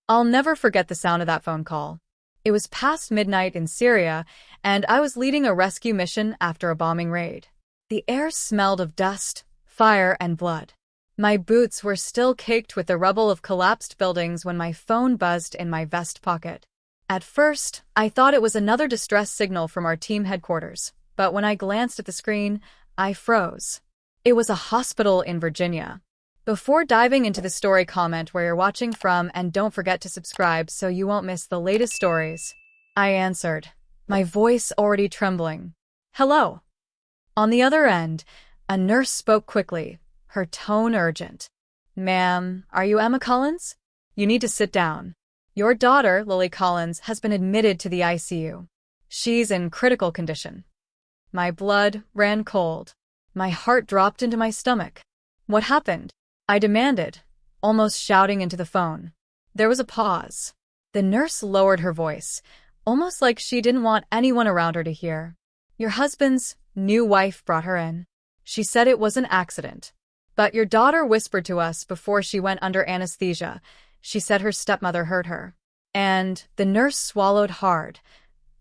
I'll never forget the sound of that phone call. It was past midnight in Syria, and I was leading a rescue mission after a bombing raid. The air smelled of dust, fire, and blood. My boots were still caked with the rubble of collapsed buildings when my phone buzzed in my vest pocket. At first, I thought it was another distress signal from our team headquarters, but when I glanced at the screen, I froze. It was a hospital in Virginia. Before diving into the story, comment where you're watching from and don't forget to subscribe so you won't miss the latest stories. I answered, my voice already trembling. Hello. On the other end, a nurse spoke quickly, her tone urgent. Ma'am, are you Emma Collins? You need to sit down. Your daughter, Lily Collins, has been admitted to the ICU. She's in critical condition. My blood ran cold. My heart dropped into my stomach. What happened? I demanded, almost shouting into the phone. There was a pause. The nurse lowered her voice, almost like she didn't want anyone around her to hear. Your husband's new wife brought her in. She said it was an accident. But your daughter whispered to us before she went under anesthesia. She said her stepmother heard her. And the nurse swallowed hard.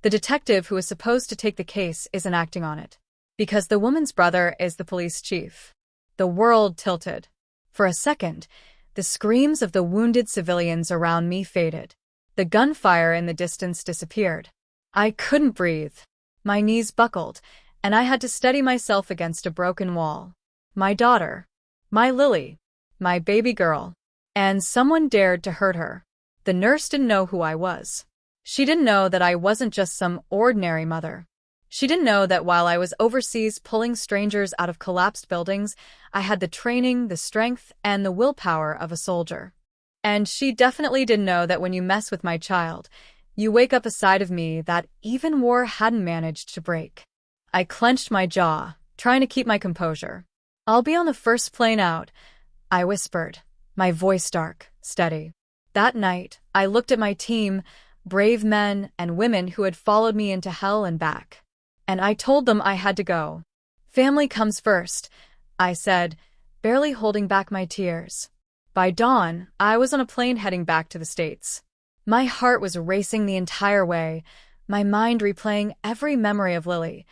The detective who is supposed to take the case isn't acting on it. Because the woman's brother is the police chief. The world tilted. For a second, the screams of the wounded civilians around me faded. The gunfire in the distance disappeared. I couldn't breathe. My knees buckled, and I had to steady myself against a broken wall. My daughter. My Lily. My baby girl. And someone dared to hurt her. The nurse didn't know who I was. She didn't know that I wasn't just some ordinary mother. She didn't know that while I was overseas pulling strangers out of collapsed buildings, I had the training, the strength, and the willpower of a soldier. And she definitely didn't know that when you mess with my child, you wake up a side of me that even war hadn't managed to break. I clenched my jaw, trying to keep my composure. I'll be on the first plane out, I whispered, my voice dark, steady. That night, I looked at my team, brave men and women who had followed me into hell and back. And I told them I had to go. Family comes first, I said, barely holding back my tears. By dawn, I was on a plane heading back to the States. My heart was racing the entire way, my mind replaying every memory of Lily.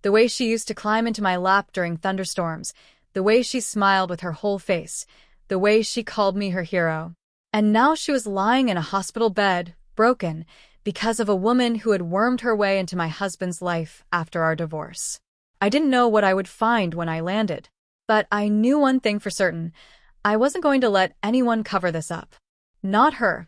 The way she used to climb into my lap during thunderstorms, the way she smiled with her whole face, the way she called me her hero. And now she was lying in a hospital bed, broken, because of a woman who had wormed her way into my husband's life after our divorce. I didn't know what I would find when I landed, but I knew one thing for certain. I wasn't going to let anyone cover this up. Not her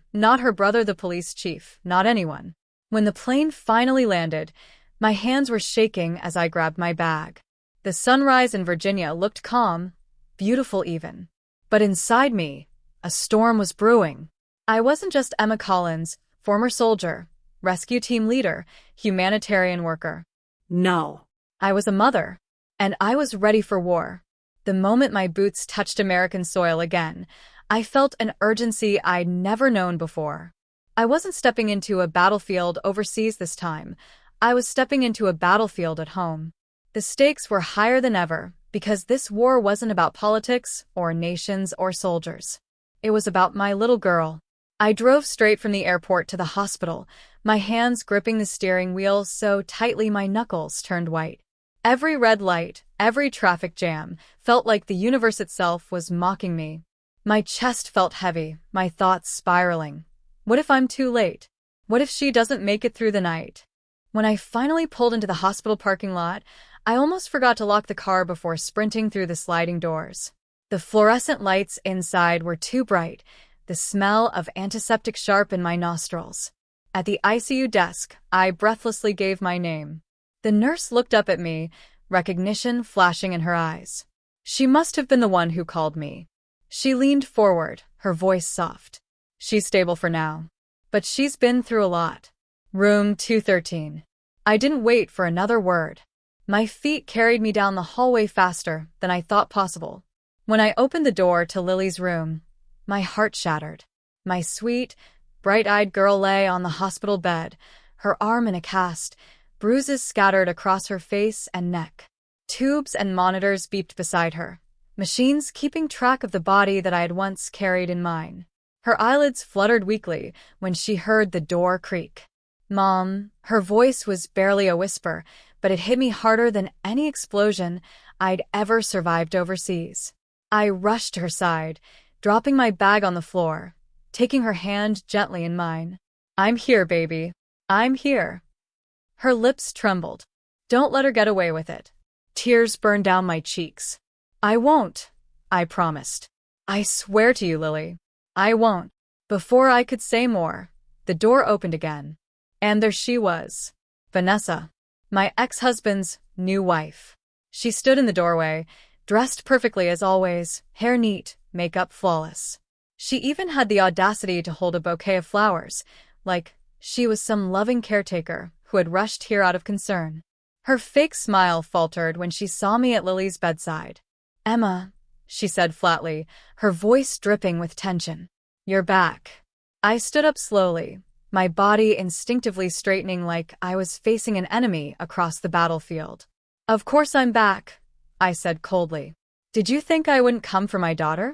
brother the police chief, not anyone. When the plane finally landed, my hands were shaking as I grabbed my bag. The sunrise in Virginia looked calm, beautiful even. But inside me, a storm was brewing. I wasn't just Emma Collins, former soldier, rescue team leader, humanitarian worker. No. I was a mother, and I was ready for war. The moment my boots touched American soil again, I felt an urgency I'd never known before. I wasn't stepping into a battlefield overseas this time. I was stepping into a battlefield at home. The stakes were higher than ever, because this war wasn't about politics or nations or soldiers. It was about my little girl. I drove straight from the airport to the hospital, my hands gripping the steering wheel so tightly my knuckles turned white. Every red light, every traffic jam, felt like the universe itself was mocking me. My chest felt heavy, my thoughts spiraling. What if I'm too late? What if she doesn't make it through the night? When I finally pulled into the hospital parking lot, I almost forgot to lock the car before sprinting through the sliding doors. The fluorescent lights inside were too bright, the smell of antiseptic sharp in my nostrils. At the ICU desk, I breathlessly gave my name. The nurse looked up at me, recognition flashing in her eyes. She must have been the one who called me. She leaned forward, her voice soft. She's stable for now. But she's been through a lot. Room 213. I didn't wait for another word. My feet carried me down the hallway faster than I thought possible. When I opened the door to Lily's room, my heart shattered. My sweet, bright-eyed girl lay on the hospital bed, her arm in a cast, bruises scattered across her face and neck. Tubes and monitors beeped beside her, machines keeping track of the body that I had once carried in mine. Her eyelids fluttered weakly when she heard the door creak. "Mom," her voice was barely a whisper, but it hit me harder than any explosion I'd ever survived overseas. I rushed to her side, dropping my bag on the floor, taking her hand gently in mine. "I'm here, baby. I'm here." Her lips trembled. "Don't let her get away with it." Tears burned down my cheeks. "I won't," I promised. "I swear to you, Lily. I won't." Before I could say more, the door opened again. And there she was, Vanessa, my ex-husband's new wife. She stood in the doorway, dressed perfectly as always, hair neat, makeup flawless. She even had the audacity to hold a bouquet of flowers, like she was some loving caretaker who had rushed here out of concern. Her fake smile faltered when she saw me at Lily's bedside. "Emma," she said flatly, her voice dripping with tension. "You're back." I stood up slowly, my body instinctively straightening like I was facing an enemy across the battlefield. "Of course I'm back," I said coldly. "Did you think I wouldn't come for my daughter?"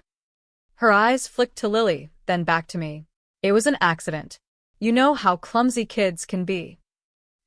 Her eyes flicked to Lily, then back to me. "It was an accident. You know how clumsy kids can be."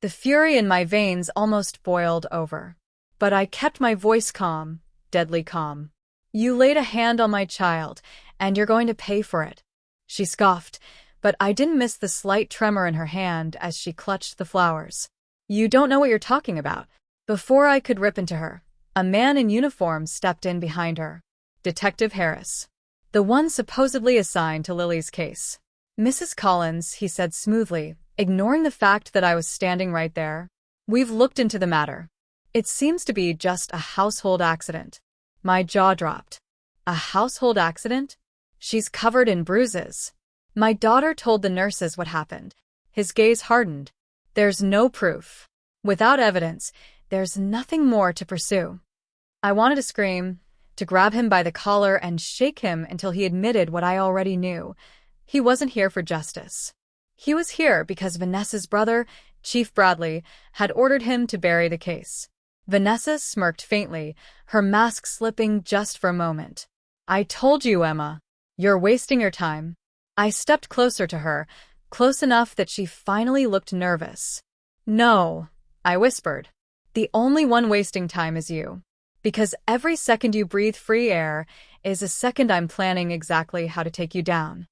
The fury in my veins almost boiled over. But I kept my voice calm, deadly calm. "You laid a hand on my child, and you're going to pay for it." She scoffed, but I didn't miss the slight tremor in her hand as she clutched the flowers. "You don't know what you're talking about." Before I could rip into her, a man in uniform stepped in behind her. Detective Harris. The one supposedly assigned to Lily's case. "Mrs. Collins," he said smoothly, ignoring the fact that I was standing right there. "We've looked into the matter. It seems to be just a household accident." My jaw dropped. A household accident? She's covered in bruises. My daughter told the nurses what happened. His gaze hardened. "There's no proof. Without evidence, there's nothing more to pursue." I wanted to scream, to grab him by the collar and shake him until he admitted what I already knew. He wasn't here for justice. He was here because Vanessa's brother, Chief Bradley, had ordered him to bury the case. Vanessa smirked faintly, her mask slipping just for a moment. "I told you, Emma. You're wasting your time." I stepped closer to her, close enough that she finally looked nervous. "No," I whispered. "The only one wasting time is you. Because every second you breathe free air is a second I'm planning exactly how to take you down."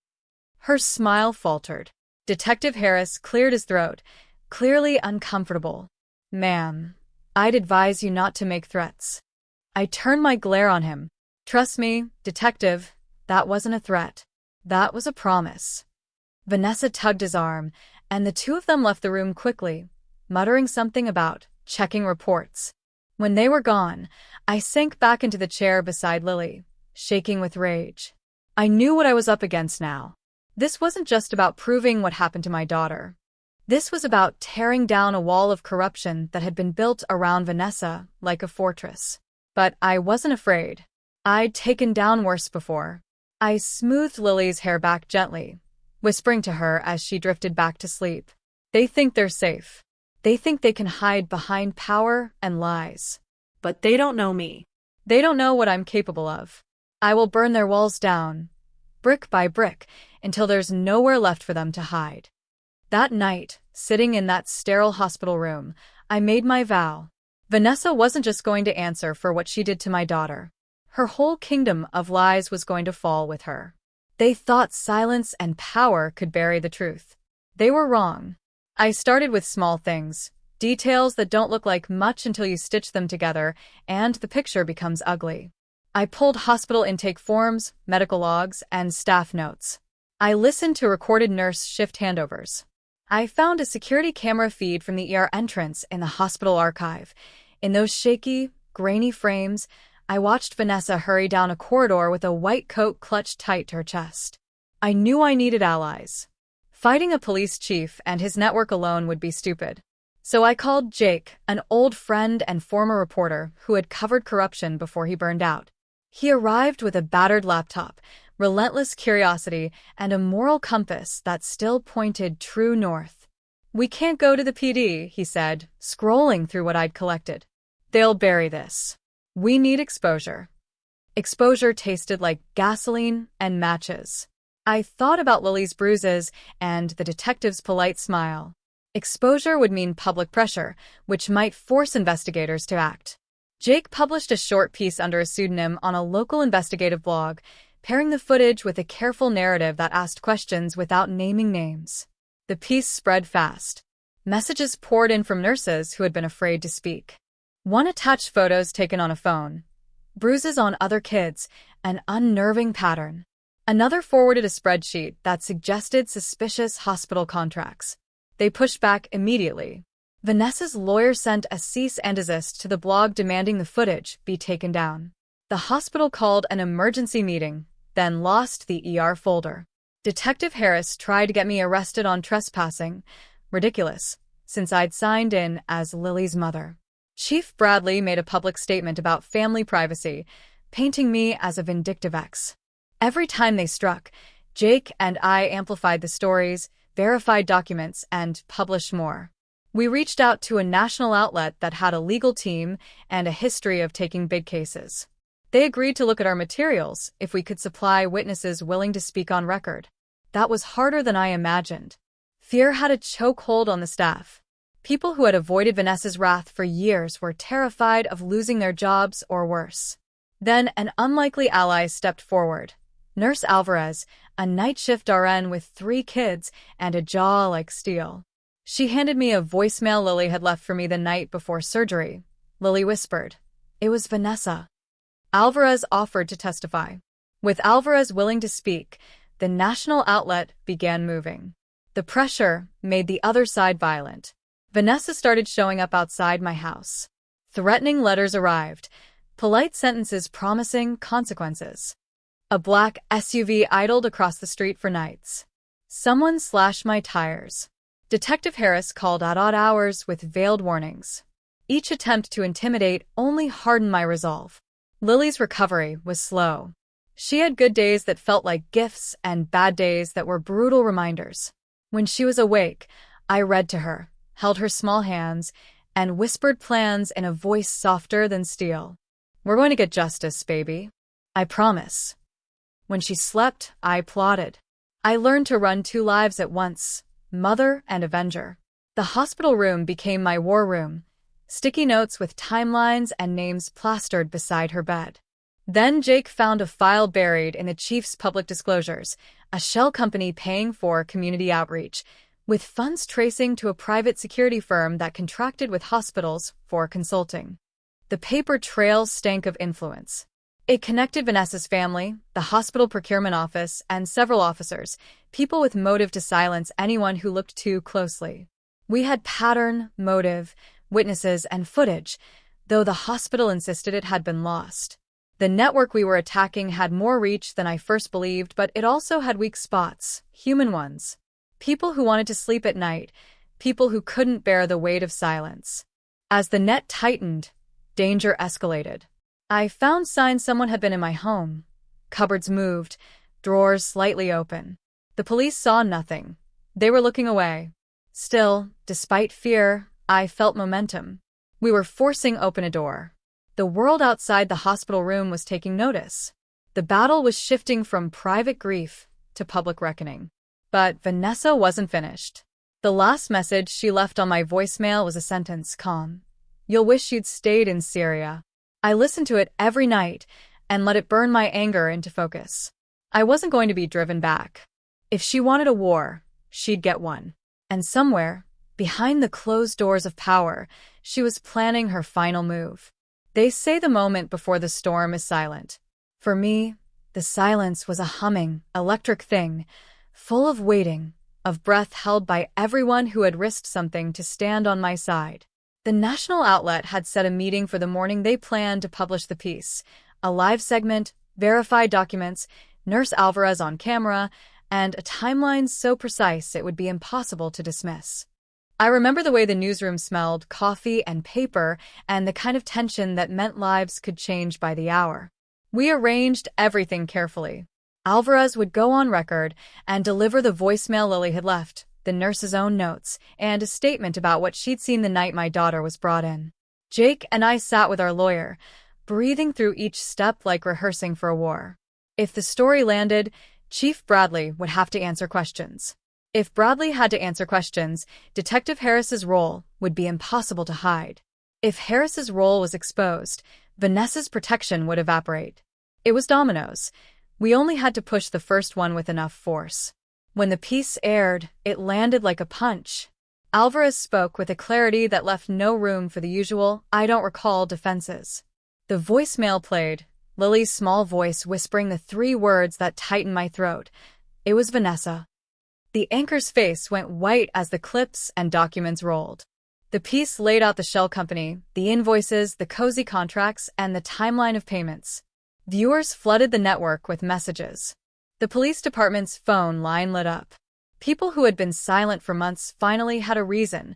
Her smile faltered. Detective Harris cleared his throat, clearly uncomfortable. "Ma'am, I'd advise you not to make threats." I turned my glare on him. "Trust me, detective, that wasn't a threat. That was a promise." Vanessa tugged his arm, and the two of them left the room quickly, muttering something about checking reports. When they were gone, I sank back into the chair beside Lily, shaking with rage. I knew what I was up against now. This wasn't just about proving what happened to my daughter. This was about tearing down a wall of corruption that had been built around Vanessa like a fortress. But I wasn't afraid. I'd taken down worse before. I smoothed Lily's hair back gently, whispering to her as she drifted back to sleep. "They think they're safe. They think they can hide behind power and lies. But they don't know me. They don't know what I'm capable of. I will burn their walls down, brick by brick, until there's nowhere left for them to hide." That night, sitting in that sterile hospital room, I made my vow. Vanessa wasn't just going to answer for what she did to my daughter. Her whole kingdom of lies was going to fall with her. They thought silence and power could bury the truth. They were wrong. I started with small things, details that don't look like much until you stitch them together, and the picture becomes ugly. I pulled hospital intake forms, medical logs, and staff notes. I listened to recorded nurse shift handovers. I found a security camera feed from the ER entrance in the hospital archive. In those shaky, grainy frames, I watched Vanessa hurry down a corridor with a white coat clutched tight to her chest. I knew I needed allies. Fighting a police chief and his network alone would be stupid. So I called Jake, an old friend and former reporter who had covered corruption before he burned out. He arrived with a battered laptop, relentless curiosity, and a moral compass that still pointed true north. "We can't go to the PD," he said, scrolling through what I'd collected. "They'll bury this. We need exposure." Exposure tasted like gasoline and matches. I thought about Lily's bruises and the detective's polite smile. Exposure would mean public pressure, which might force investigators to act. Jake published a short piece under a pseudonym on a local investigative blog, pairing the footage with a careful narrative that asked questions without naming names. The piece spread fast. Messages poured in from nurses who had been afraid to speak. One attached photos taken on a phone, bruises on other kids, an unnerving pattern. Another forwarded a spreadsheet that suggested suspicious hospital contracts. They pushed back immediately. Vanessa's lawyer sent a cease and desist to the blog demanding the footage be taken down. The hospital called an emergency meeting, then lost the ER folder. Detective Harris tried to get me arrested on trespassing. Ridiculous, since I'd signed in as Lily's mother. Chief Bradley made a public statement about family privacy, painting me as a vindictive ex. Every time they struck, Jake and I amplified the stories, verified documents, and published more. We reached out to a national outlet that had a legal team and a history of taking big cases. They agreed to look at our materials if we could supply witnesses willing to speak on record. That was harder than I imagined. Fear had a chokehold on the staff. People who had avoided Vanessa's wrath for years were terrified of losing their jobs or worse. Then an unlikely ally stepped forward. Nurse Alvarez, a night shift RN with 3 kids and a jaw like steel. She handed me a voicemail Lily had left for me the night before surgery. Lily whispered, "It was Vanessa." Alvarez offered to testify. With Alvarez willing to speak, the national outlet began moving. The pressure made the other side violent. Vanessa started showing up outside my house. Threatening letters arrived, polite sentences promising consequences. A black SUV idled across the street for nights. Someone slashed my tires. Detective Harris called at odd hours with veiled warnings. Each attempt to intimidate only hardened my resolve. Lily's recovery was slow. She had good days that felt like gifts and bad days that were brutal reminders. When she was awake, I read to her, held her small hands, and whispered plans in a voice softer than steel. "We're going to get justice, baby. I promise." When she slept, I plotted. I learned to run 2 lives at once, mother and avenger. The hospital room became my war room, sticky notes with timelines and names plastered beside her bed. Then Jake found a file buried in the chief's public disclosures, a shell company paying for community outreach, with funds tracing to a private security firm that contracted with hospitals for consulting. The paper trail stank of influence. It connected Vanessa's family, the hospital procurement office, and several officers, people with motive to silence anyone who looked too closely. We had pattern, motive, witnesses, and footage, though the hospital insisted it had been lost. The network we were attacking had more reach than I first believed, but it also had weak spots, human ones. People who wanted to sleep at night, people who couldn't bear the weight of silence. As the net tightened, danger escalated. I found signs someone had been in my home. Cupboards moved, drawers slightly open. The police saw nothing. They were looking away. Still, despite fear, I felt momentum. We were forcing open a door. The world outside the hospital room was taking notice. The battle was shifting from private grief to public reckoning. But Vanessa wasn't finished. The last message she left on my voicemail was a sentence, calm. "You'll wish you'd stayed in Syria." I listened to it every night and let it burn my anger into focus. I wasn't going to be driven back. If she wanted a war, she'd get one. And somewhere, behind the closed doors of power, she was planning her final move. They say the moment before the storm is silent. For me, the silence was a humming, electric thing, full of waiting, of breath held by everyone who had risked something to stand on my side. The national outlet had set a meeting for the morning they planned to publish the piece. A live segment, verified documents, Nurse Alvarez on camera, and a timeline so precise it would be impossible to dismiss. I remember the way the newsroom smelled, coffee and paper, and the kind of tension that meant lives could change by the hour. We arranged everything carefully. Alvarez would go on record and deliver the voicemail Lily had left, the nurse's own notes, and a statement about what she'd seen the night my daughter was brought in. Jake and I sat with our lawyer, breathing through each step like rehearsing for a war. If the story landed, Chief Bradley would have to answer questions. If Bradley had to answer questions, Detective Harris's role would be impossible to hide. If Harris's role was exposed, Vanessa's protection would evaporate. It was dominoes. We only had to push the first one with enough force. When the piece aired, it landed like a punch. Alvarez spoke with a clarity that left no room for the usual, "I don't recall" defenses. The voicemail played, Lily's small voice whispering the 3 words that tightened my throat. It was Vanessa. The anchor's face went white as the clips and documents rolled. The piece laid out the shell company, the invoices, the cozy contracts, and the timeline of payments. Viewers flooded the network with messages. The police department's phone line lit up. People who had been silent for months finally had a reason.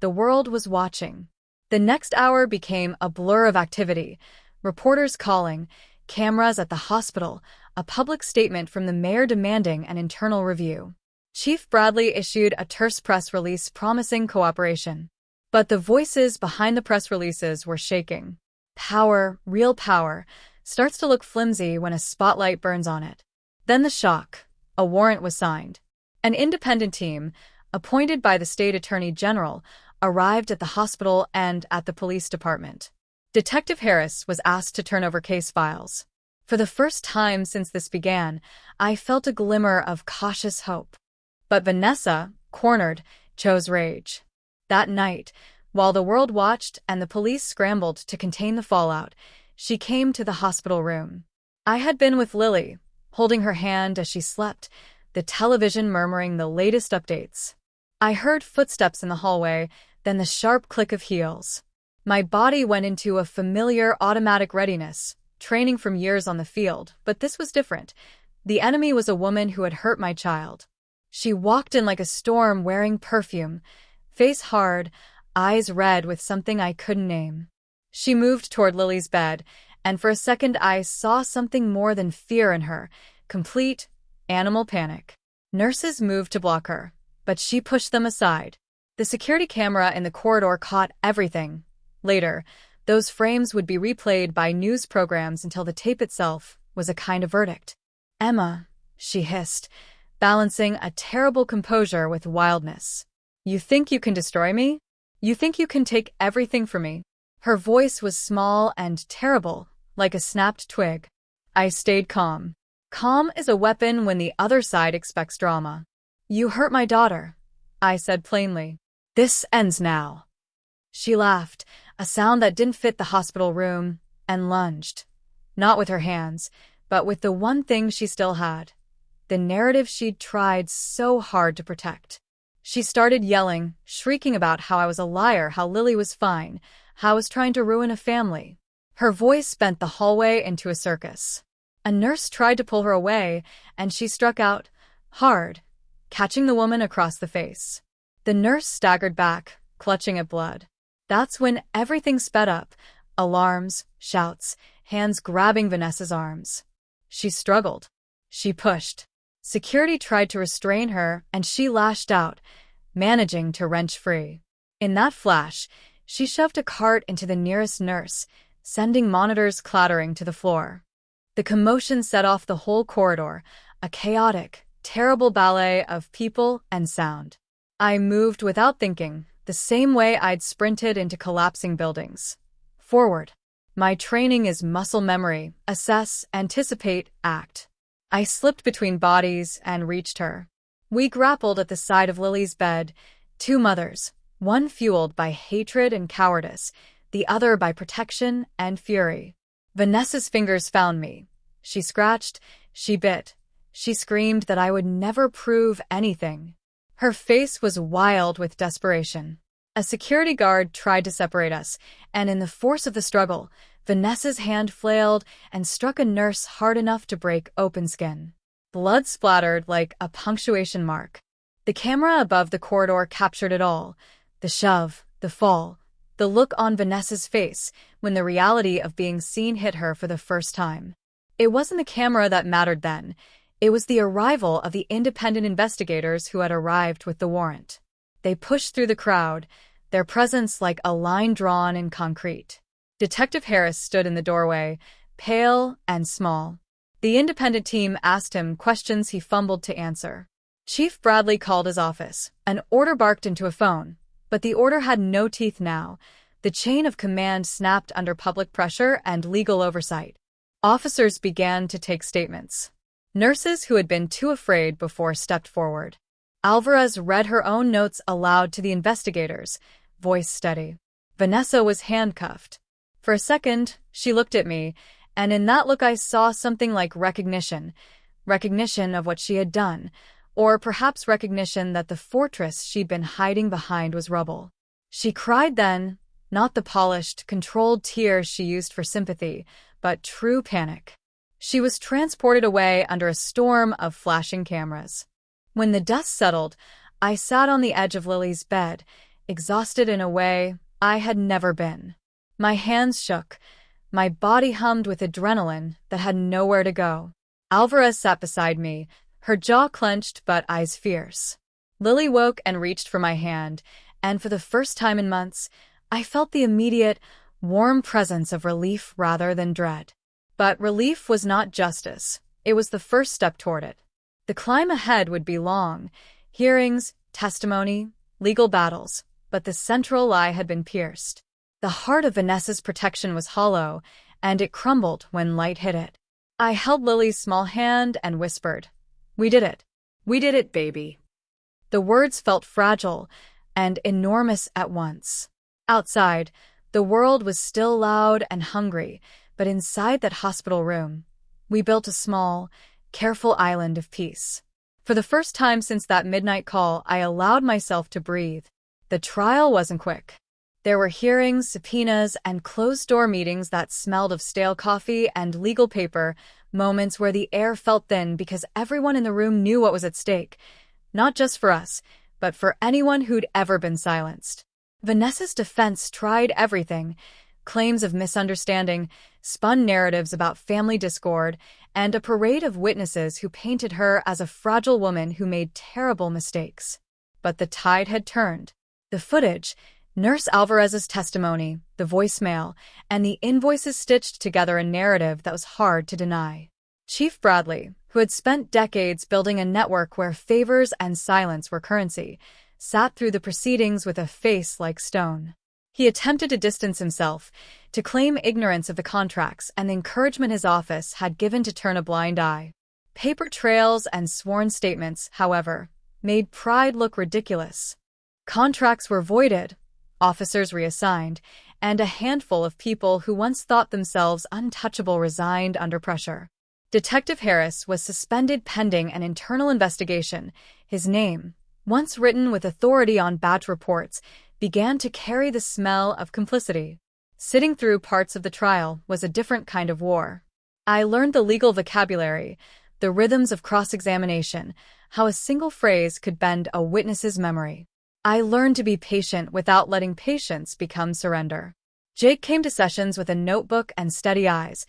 The world was watching. The next hour became a blur of activity. Reporters calling, cameras at the hospital, a public statement from the mayor demanding an internal review. Chief Bradley issued a terse press release promising cooperation. But the voices behind the press releases were shaking. Power, real power, starts to look flimsy when a spotlight burns on it. Then the shock. A warrant was signed. An independent team, appointed by the state attorney general, arrived at the hospital and at the police department. Detective Harris was asked to turn over case files. For the first time since this began, I felt a glimmer of cautious hope. But Vanessa, cornered, chose rage. That night, while the world watched and the police scrambled to contain the fallout, she came to the hospital room. I had been with Lily, holding her hand as she slept, the television murmuring the latest updates. I heard footsteps in the hallway, then the sharp click of heels. My body went into a familiar automatic readiness, training from years on the field, but this was different. The enemy was a woman who had hurt my child. She walked in like a storm wearing perfume, face hard, eyes red with something I couldn't name. She moved toward Lily's bed, and for a second I saw something more than fear in her, complete, animal panic. Nurses moved to block her, but she pushed them aside. The security camera in the corridor caught everything. Later, those frames would be replayed by news programs until the tape itself was a kind of verdict. "Emma," she hissed, balancing a terrible composure with wildness. "You think you can destroy me? You think you can take everything from me?" Her voice was small and terrible, like a snapped twig. I stayed calm. Calm is a weapon when the other side expects drama. "You hurt my daughter," I said plainly. "This ends now." She laughed, a sound that didn't fit the hospital room, and lunged. Not with her hands, but with the one thing she still had. The narrative she'd tried so hard to protect. She started yelling, shrieking about how I was a liar, how Lily was fine, how I was trying to ruin a family. Her voice bent the hallway into a circus. A nurse tried to pull her away, and she struck out, hard, catching the woman across the face. The nurse staggered back, clutching at blood. That's when everything sped up. Alarms, shouts, hands grabbing Vanessa's arms. She struggled. She pushed. Security tried to restrain her, and she lashed out, managing to wrench free. In that flash, she shoved a cart into the nearest nurse, sending monitors clattering to the floor. The commotion set off the whole corridor, a chaotic, terrible ballet of people and sound. I moved without thinking, the same way I'd sprinted into collapsing buildings. Forward. My training is muscle memory, assess, anticipate, act. I slipped between bodies and reached her. We grappled at the side of Lily's bed, 2 mothers, one fueled by hatred and cowardice, the other by protection and fury. Vanessa's fingers found me. She scratched, she bit, she screamed that I would never prove anything. Her face was wild with desperation. A security guard tried to separate us, and in the force of the struggle, Vanessa's hand flailed and struck a nurse hard enough to break open skin. Blood splattered like a punctuation mark. The camera above the corridor captured it all. The shove, the fall, the look on Vanessa's face when the reality of being seen hit her for the first time. It wasn't the camera that mattered then. It was the arrival of the independent investigators who had arrived with the warrant. They pushed through the crowd, their presence like a line drawn in concrete. Detective Harris stood in the doorway, pale and small. The independent team asked him questions he fumbled to answer. Chief Bradley called his office. An order barked into a phone, but the order had no teeth now. The chain of command snapped under public pressure and legal oversight. Officers began to take statements. Nurses who had been too afraid before stepped forward. Alvarez read her own notes aloud to the investigators, voice steady. Vanessa was handcuffed. For a second, she looked at me, and in that look I saw something like recognition. Recognition of what she had done, or perhaps recognition that the fortress she'd been hiding behind was rubble. She cried then, not the polished, controlled tears she used for sympathy, but true panic. She was transported away under a storm of flashing cameras. When the dust settled, I sat on the edge of Lily's bed, exhausted in a way I had never been. My hands shook. My body hummed with adrenaline that had nowhere to go. Alvarez sat beside me, her jaw clenched but eyes fierce. Lily woke and reached for my hand, and for the first time in months, I felt the immediate, warm presence of relief rather than dread. But relief was not justice. It was the first step toward it. The climb ahead would be long. Hearings, testimony, legal battles. But the central lie had been pierced. The heart of Vanessa's protection was hollow, and it crumbled when light hit it. I held Lily's small hand and whispered, "We did it. We did it, baby." The words felt fragile and enormous at once. Outside, the world was still loud and hungry, but inside that hospital room, we built a small, careful island of peace. For the first time since that midnight call, I allowed myself to breathe. The trial wasn't quick. There were hearings, subpoenas, and closed-door meetings that smelled of stale coffee and legal paper, moments where the air felt thin because everyone in the room knew what was at stake, not just for us, but for anyone who'd ever been silenced. Vanessa's defense tried everything: claims of misunderstanding, spun narratives about family discord, and a parade of witnesses who painted her as a fragile woman who made terrible mistakes. But the tide had turned. The footage, Nurse Alvarez's testimony, the voicemail, and the invoices stitched together a narrative that was hard to deny. Chief Bradley, who had spent decades building a network where favors and silence were currency, sat through the proceedings with a face like stone. He attempted to distance himself, to claim ignorance of the contracts and the encouragement his office had given to turn a blind eye. Paper trails and sworn statements, however, made pride look ridiculous. Contracts were voided, officers reassigned, and a handful of people who once thought themselves untouchable resigned under pressure. Detective Harris was suspended pending an internal investigation. His name, once written with authority on badge reports, began to carry the smell of complicity. Sitting through parts of the trial was a different kind of war. I learned the legal vocabulary, the rhythms of cross-examination, how a single phrase could bend a witness's memory. I learned to be patient without letting patience become surrender. Jake came to sessions with a notebook and steady eyes.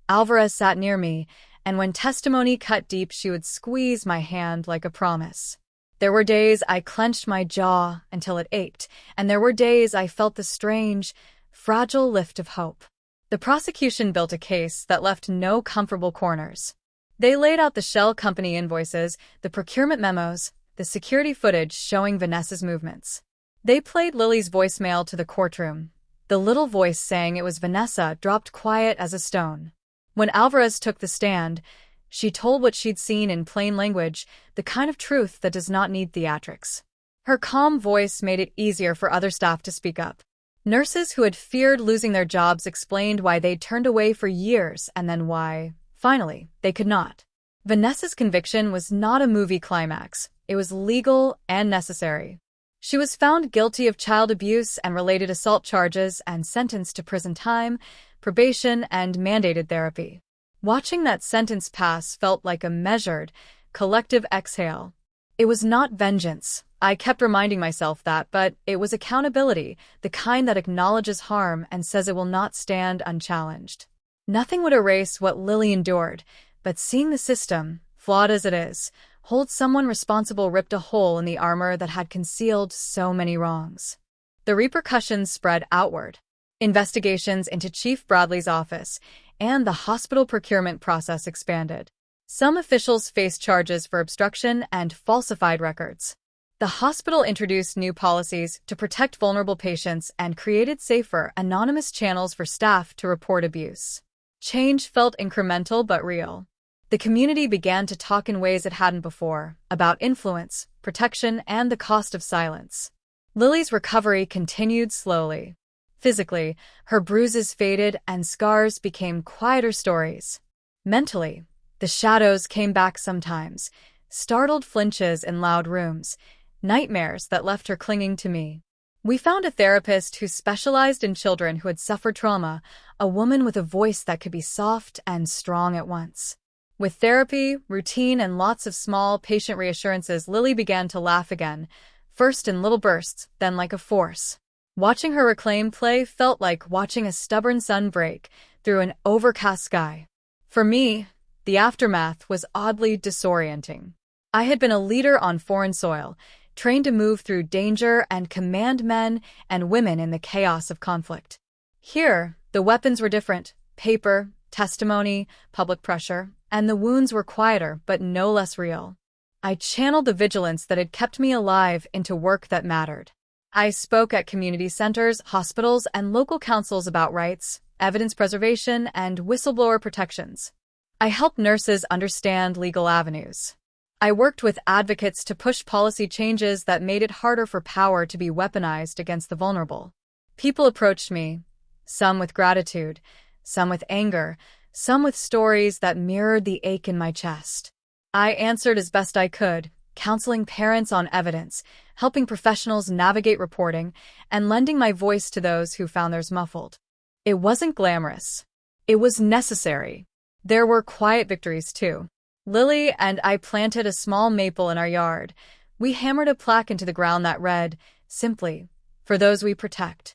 Alvarez sat near me, and when testimony cut deep, she would squeeze my hand like a promise. There were days I clenched my jaw until it ached, and there were days I felt the strange, fragile lift of hope. The prosecution built a case that left no comfortable corners. They laid out the shell company invoices, the procurement memos, the security footage showing Vanessa's movements. They played Lily's voicemail to the courtroom. The little voice saying it was Vanessa dropped quiet as a stone. When Alvarez took the stand, she told what she'd seen in plain language, the kind of truth that does not need theatrics. Her calm voice made it easier for other staff to speak up. Nurses who had feared losing their jobs explained why they'd turned away for years and then why, finally, they could not. Vanessa's conviction was not a movie climax. It was legal and necessary. She was found guilty of child abuse and related assault charges and sentenced to prison time, probation, and mandated therapy. Watching that sentence pass felt like a measured, collective exhale. It was not vengeance. I kept reminding myself that, but it was accountability, the kind that acknowledges harm and says it will not stand unchallenged. Nothing would erase what Lily endured, but seeing the system, flawed as it is, hold someone responsible ripped a hole in the armor that had concealed so many wrongs. The repercussions spread outward. Investigations into Chief Bradley's office and the hospital procurement process expanded. Some officials faced charges for obstruction and falsified records. The hospital introduced new policies to protect vulnerable patients and created safer, anonymous channels for staff to report abuse. Change felt incremental but real. The community began to talk in ways it hadn't before, about influence, protection, and the cost of silence. Lily's recovery continued slowly. Physically, her bruises faded and scars became quieter stories. Mentally, the shadows came back sometimes, startled flinches in loud rooms, nightmares that left her clinging to me. We found a therapist who specialized in children who had suffered trauma, a woman with a voice that could be soft and strong at once. With therapy, routine, and lots of small, patient reassurances, Lily began to laugh again, first in little bursts, then like a force. Watching her reclaim play felt like watching a stubborn sun break through an overcast sky. For me, the aftermath was oddly disorienting. I had been a leader on foreign soil, trained to move through danger and command men and women in the chaos of conflict. Here, the weapons were different: paper, testimony, public pressure, and the wounds were quieter but no less real. I channeled the vigilance that had kept me alive into work that mattered. I spoke at community centers, hospitals, and local councils about rights, evidence preservation, and whistleblower protections. I helped nurses understand legal avenues. I worked with advocates to push policy changes that made it harder for power to be weaponized against the vulnerable. People approached me, some with gratitude, some with anger, some with stories that mirrored the ache in my chest. I answered as best I could, counseling parents on evidence, helping professionals navigate reporting, and lending my voice to those who found theirs muffled. It wasn't glamorous. It was necessary. There were quiet victories, too. Lily and I planted a small maple in our yard. We hammered a plaque into the ground that read, simply, "For those we protect."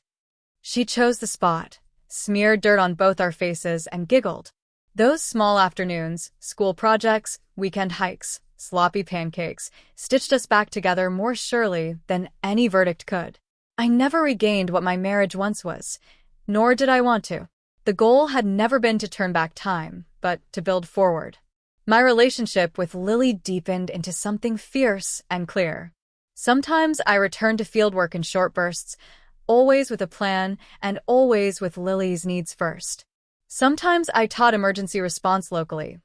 She chose the spot, smeared dirt on both our faces, and giggled. Those small afternoons, school projects, weekend hikes, sloppy pancakes, stitched us back together more surely than any verdict could. I never regained what my marriage once was, nor did I want to. The goal had never been to turn back time, but to build forward. My relationship with Lily deepened into something fierce and clear. Sometimes I returned to fieldwork in short bursts, always with a plan and always with Lily's needs first. Sometimes I taught emergency response locally.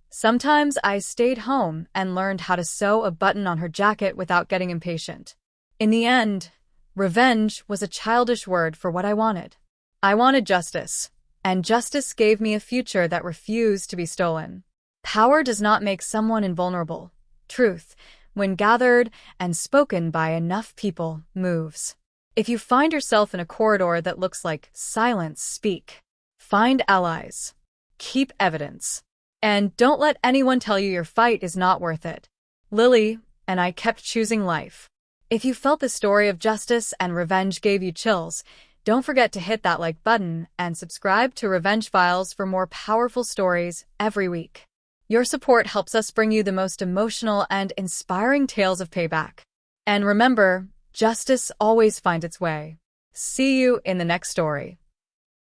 Sometimes I stayed home and learned how to sew a button on her jacket without getting impatient. In the end, revenge was a childish word for what I wanted. I wanted justice, and justice gave me a future that refused to be stolen. Power does not make someone invulnerable. Truth, when gathered and spoken by enough people, moves. If you find yourself in a corridor that looks like silence, speak. Find allies. Keep evidence. And don't let anyone tell you your fight is not worth it. Lily and I kept choosing life. If you felt the story of justice and revenge gave you chills, don't forget to hit that like button and subscribe to Revenge Files for more powerful stories every week. Your support helps us bring you the most emotional and inspiring tales of payback. And remember, justice always finds its way. See you in the next story.